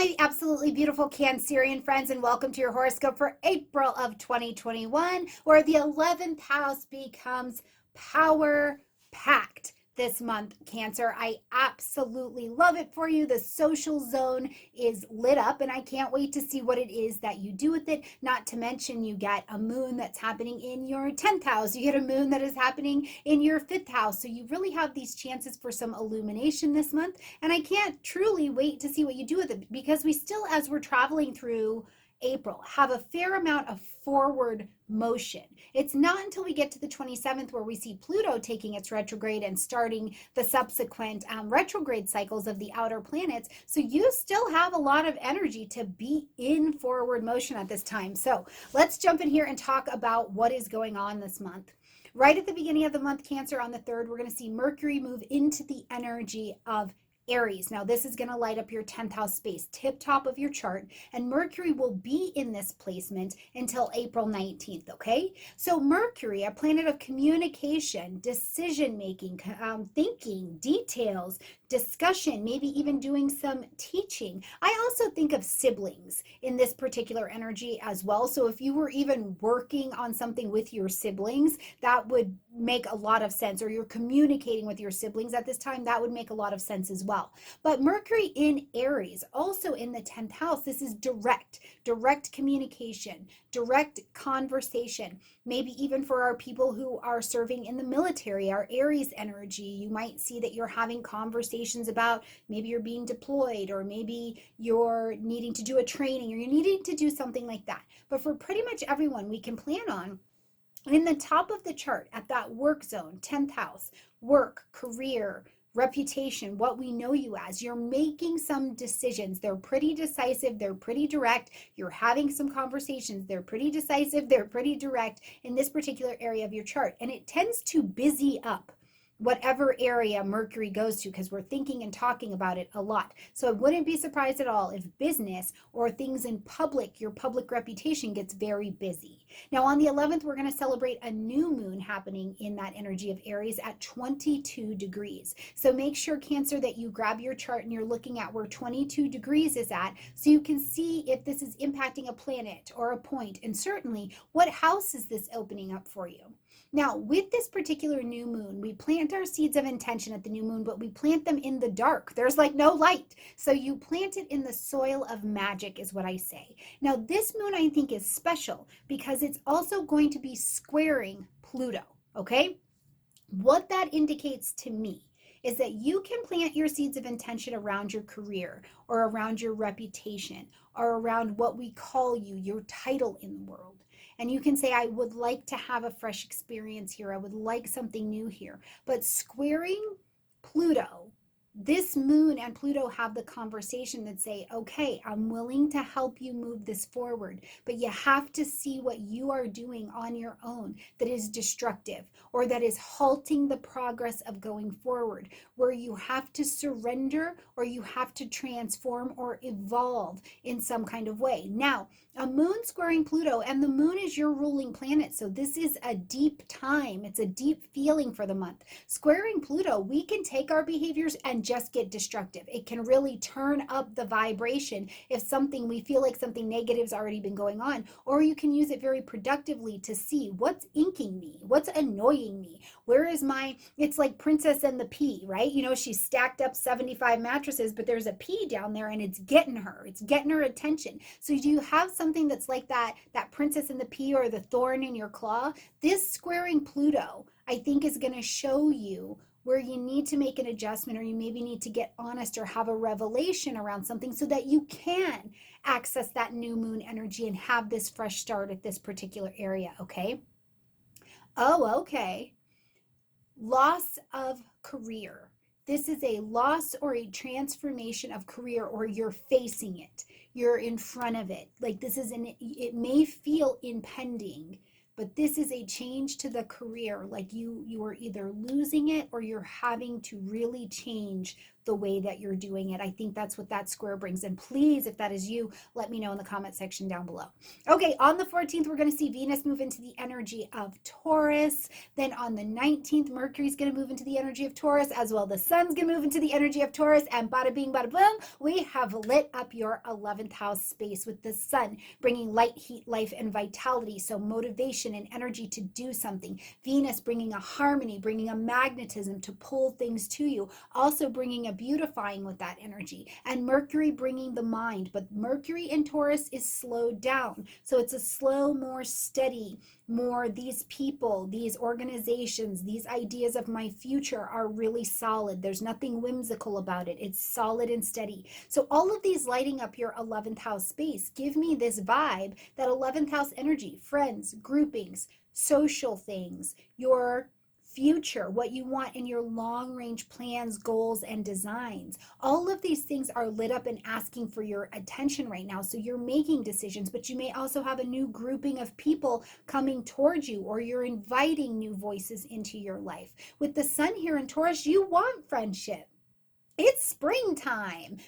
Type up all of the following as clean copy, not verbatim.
my absolutely beautiful Cancerian friends, and welcome to your horoscope for April of 2021, where the 11th house becomes power packed this month, Cancer. I absolutely love it for you. The social zone is lit up, and I can't wait to see what it is that you do with it. Not to mention, you get a moon that's happening in your 10th house. You get a moon that is happening in your 5th house. So you really have these chances for some illumination this month. And I can't truly wait to see what you do with it, because we still, as we're traveling through April, have a fair amount of forward motion. It's not until we get to the 27th where we see Pluto taking its retrograde and starting the subsequent retrograde cycles of the outer planets. So you still have a lot of energy to be in forward motion at this time. So let's jump in here and talk about what is going on this month. Right at the beginning of the month, Cancer, on the 3rd, we're going to see Mercury move into the energy of Aries. Now, this is going to light up your 10th house space, tip top of your chart, and Mercury will be in this placement until April 19th, okay? So Mercury, a planet of communication, decision-making, thinking, details, discussion, maybe even doing some teaching. I also think of siblings in this particular energy as well. So if you were even working on something with your siblings, that would make a lot of sense, or you're communicating with your siblings at this time, that would make a lot of sense as well. But Mercury in Aries, also in the 10th house, this is direct communication, direct conversation. Maybe even for our people who are serving in the military, our Aries energy, you might see that you're having conversations about maybe you're being deployed, or maybe you're needing to do a training, or you're needing to do something like that. But for pretty much everyone, we can plan on in the top of the chart at that work zone, 10th house, work, career, reputation, what we know you as. You're making some decisions. They're pretty decisive. They're pretty direct. You're having some conversations. They're pretty decisive. They're pretty direct in this particular area of your chart. And it tends to busy up whatever area Mercury goes to, because we're thinking and talking about it a lot. So I wouldn't be surprised at all if business or things in public, your public reputation, gets very busy. Now on the 11th, we're going to celebrate a new moon happening in that energy of Aries at 22 degrees. So make sure, Cancer, that you grab your chart and you're looking at where 22 degrees is at, so you can see if this is impacting a planet or a point, and certainly what house is this opening up for you. Now, with this particular new moon, we plant our seeds of intention at the new moon, but we plant them in the dark. There's like no light. So you plant it in the soil of magic, is what I say. Now, this moon, I think, is special because it's also going to be squaring Pluto, okay? What that indicates to me is that you can plant your seeds of intention around your career, or around your reputation, or around what we call you, your title in the world. And you can say, I would like to have a fresh experience here. I would like something new here. But squaring Pluto, this moon and Pluto have the conversation that say, okay, I'm willing to help you move this forward, but you have to see what you are doing on your own that is destructive, or that is halting the progress of going forward, where you have to surrender, or you have to transform or evolve in some kind of way. Now, a moon squaring Pluto, and the moon is your ruling planet, so this is a deep time. It's a deep feeling for the month. Squaring Pluto, we can take our behaviors and just get destructive. It can really turn up the vibration if we feel like something negative has already been going on, or you can use it very productively to see what's inking me, what's annoying me, where is it's like Princess and the Pea, right? You know, she's stacked up 75 mattresses, but there's a pea down there and it's getting her attention. So do you have something that's like that Princess and the Pea, or the thorn in your claw? This squaring Pluto, I think, is going to show you where you need to make an adjustment, or you maybe need to get honest or have a revelation around something, so that you can access that new moon energy and have this fresh start at this particular area, okay? Oh, okay. Loss of career. This is a loss or a transformation of career, or you're facing it. You're in front of it. Like it may feel impending, but this is a change to the career. Like you are either losing it, or you're having to really change the way that you're doing it. I think that's what that square brings. And please, if that is you, let me know in the comment section down below. Okay, on the 14th, we're going to see Venus move into the energy of Taurus. Then on the 19th, Mercury's going to move into the energy of Taurus, as well the Sun's going to move into the energy of Taurus, and bada bing, bada boom, we have lit up your 11th house space with the Sun, bringing light, heat, life, and vitality, so motivation and energy to do something. Venus bringing a harmony, bringing a magnetism to pull things to you, also bringing a beautifying with that energy, and Mercury bringing the mind, but Mercury in Taurus is slowed down, so it's a slow, more steady, more these people, these organizations, these ideas of my future are really solid. There's nothing whimsical about it. It's solid and steady. So all of these lighting up your 11th house space give me this vibe that 11th house energy, friends, groupings, social things, your future, what you want in your long range plans, goals, and designs. All of these things are lit up and asking for your attention right now. So you're making decisions, but you may also have a new grouping of people coming towards you, or you're inviting new voices into your life. With the Sun here in Taurus, you want friendship. It's springtime.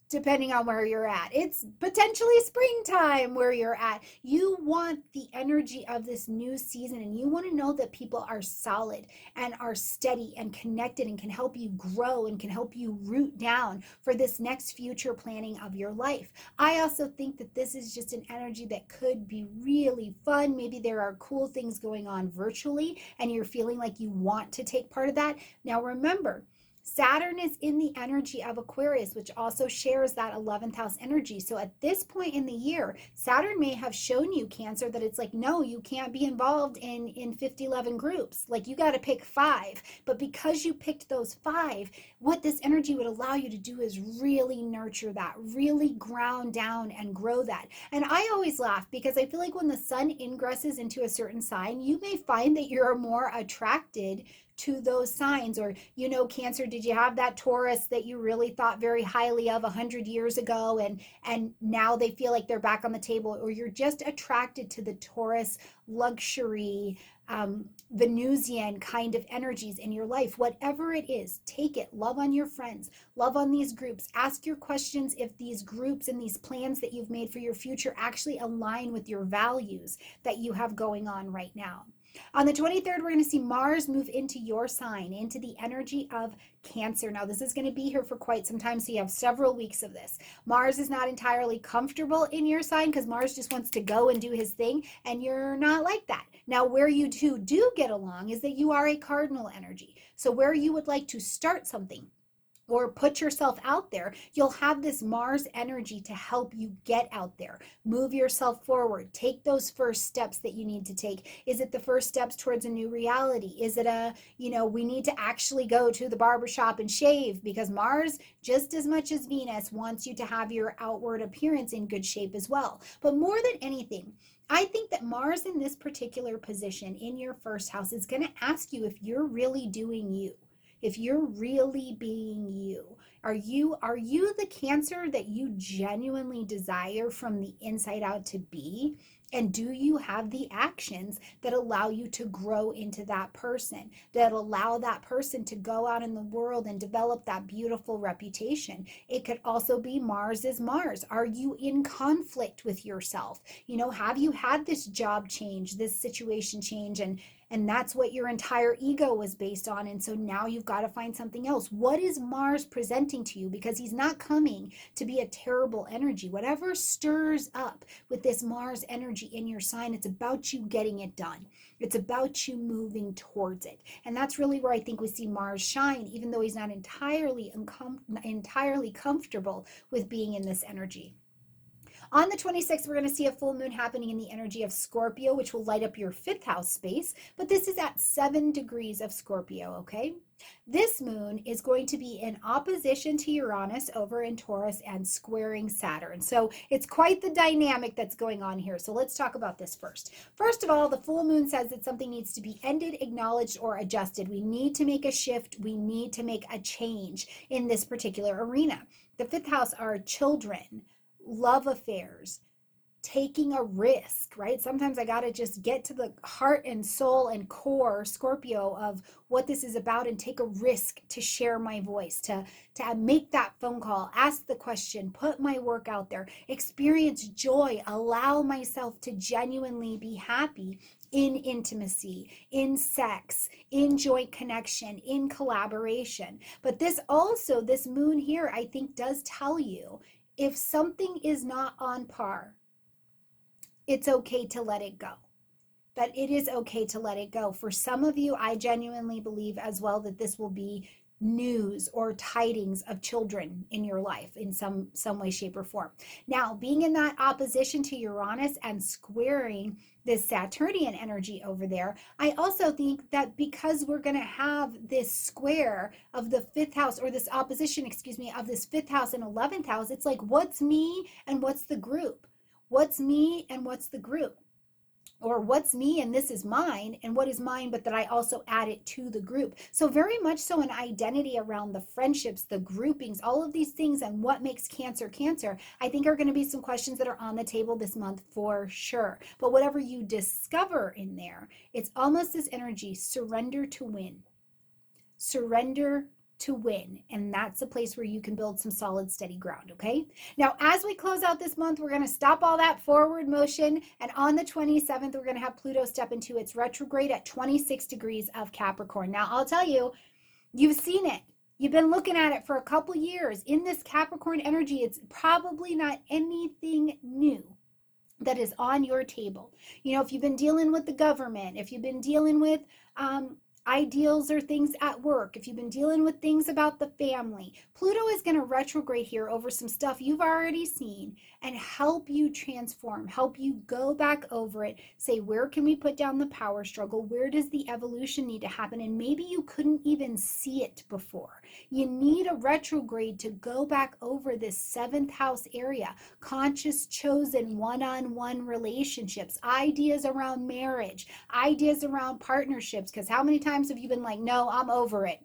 Depending on where you're at, it's potentially springtime where you're at. You want the energy of this new season, and you want to know that people are solid and are steady and connected and can help you grow and can help you root down for this next future planning of your life. I also think that this is just an energy that could be really fun. Maybe there are cool things going on virtually and you're feeling like you want to take part of that. Now remember, Saturn is in the energy of Aquarius, which also shares that 11th house energy. So at this point in the year, Saturn may have shown you, Cancer, that it's like, no, you can't be involved in 50-11 groups. Like, you got to pick 5. But because you picked those 5, what this energy would allow you to do is really nurture that, really ground down and grow that. And I always laugh because I feel like when the Sun ingresses into a certain sign, you may find that you're more attracted to those signs. Or, you know, Cancer, did you have that Taurus that you really thought very highly of 100 years ago, and now they feel like they're back on the table? Or you're just attracted to the Taurus luxury, Venusian kind of energies in your life. Whatever it is, take it. Love on your friends, love on these groups. Ask your questions if these groups and these plans that you've made for your future actually align with your values that you have going on right now. On the 23rd, we're going to see Mars move into your sign, into the energy of Cancer. Now, this is going to be here for quite some time, so you have several weeks of this. Mars is not entirely comfortable in your sign because Mars just wants to go and do his thing, and you're not like that. Now, where you two do get along is that you are a cardinal energy. So where you would like to start something or put yourself out there, you'll have this Mars energy to help you get out there, move yourself forward, take those first steps that you need to take. Is it the first steps towards a new reality? Is it we need to actually go to the barbershop and shave? Because Mars, just as much as Venus, wants you to have your outward appearance in good shape as well. But more than anything, I think that Mars in this particular position in your first house is going to ask you if you're really doing you. If you're really being you. Are you the Cancer that you genuinely desire from the inside out to be? And do you have the actions that allow you to grow into that person, that allow that person to go out in the world and develop that beautiful reputation? It could also be Mars is Mars. Are you in conflict with yourself? Have you had this job change, this situation change, and that's what your entire ego was based on, and so now you've got to find something else. What is Mars presenting to you? Because he's not coming to be a terrible energy. Whatever stirs up with this Mars energy in your sign, it's about you getting it done. It's about you moving towards it. And that's really where I think we see Mars shine, even though he's not entirely comfortable with being in this energy. On the 26th, we're going to see a full moon happening in the energy of Scorpio, which will light up your 5th house space, but this is at 7 degrees of Scorpio, okay? This moon is going to be in opposition to Uranus over in Taurus and squaring Saturn. So it's quite the dynamic that's going on here. So let's talk about this first. First of all, the full moon says that something needs to be ended, acknowledged, or adjusted. We need to make a shift. We need to make a change in this particular arena. The 5th house are children, love affairs, taking a risk, right? Sometimes I got to just get to the heart and soul and core, Scorpio, of what this is about and take a risk to share my voice, to make that phone call, ask the question, put my work out there, experience joy, allow myself to genuinely be happy in intimacy, in sex, in joint connection, in collaboration. But this also, this moon here, I think does tell you if something is not on par, it's okay to let it go. That it is okay to let it go. For some of you, I genuinely believe as well that this will be news or tidings of children in your life in some way, shape, or form. Now, being in that opposition to Uranus and squaring this Saturnian energy over there, I also think that because we're going to have this square of the fifth house, or this opposition, excuse me, of this fifth house and 11th house, it's like, what's me and what's the group? What's me and what's the group? Or what's me and this is mine, and what is mine, but that I also add it to the group. So very much so an identity around the friendships, the groupings, all of these things, and what makes Cancer Cancer, I think are going to be some questions that are on the table this month for sure. But whatever you discover in there, it's almost this energy, surrender to win. Surrender to win. And that's a place where you can build some solid, steady ground, okay? Now, as we close out this month, we're going to stop all that forward motion. And on the 27th, we're going to have Pluto step into its retrograde at 26 degrees of Capricorn. Now, I'll tell you, you've seen it. You've been looking at it for a couple years. In this Capricorn energy, it's probably not anything new that is on your table. You know, if you've been dealing with the government, if you've been dealing with ideals or things at work, if you've been dealing with things about the family, Pluto is going to retrograde here over some stuff you've already seen and help you transform, help you go back over it, say, where can we put down the power struggle? Where does the evolution need to happen? And maybe you couldn't even see it before. You need a retrograde to go back over this seventh house area, conscious, chosen, one-on-one relationships, ideas around marriage, ideas around partnerships, because how many times have you been like, no, I'm over it.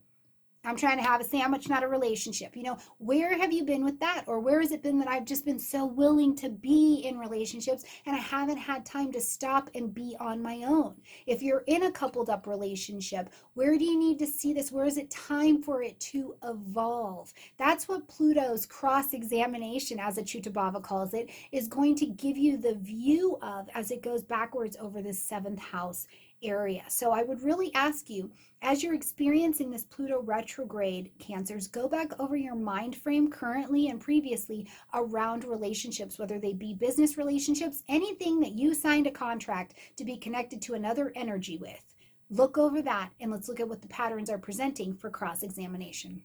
I'm trying to have a sandwich, not a relationship. You know, where have you been with that? Or where has it been that I've just been so willing to be in relationships and I haven't had time to stop and be on my own? If you're in a coupled up relationship, where do you need to see this? Where is it time for it to evolve? That's what Pluto's cross-examination, as Achutabhava calls it, is going to give you the view of as it goes backwards over this seventh house area. So I would really ask you, as you're experiencing this Pluto retrograde, Cancers, go back over your mind frame currently and previously around relationships, whether they be business relationships, anything that you signed a contract to be connected to another energy with. Look over that and let's look at what the patterns are presenting for cross-examination.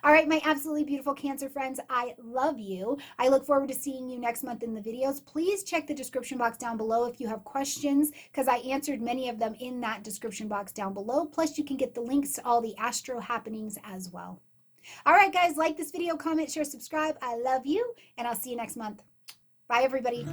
All right, my absolutely beautiful Cancer friends, I love you. I look forward to seeing you next month in the videos. Please check the description box down below if you have questions, because I answered many of them in that description box down below. Plus, you can get the links to all the astro happenings as well. All right, guys, like this video, comment, share, subscribe. I love you, and I'll see you next month. Bye, everybody.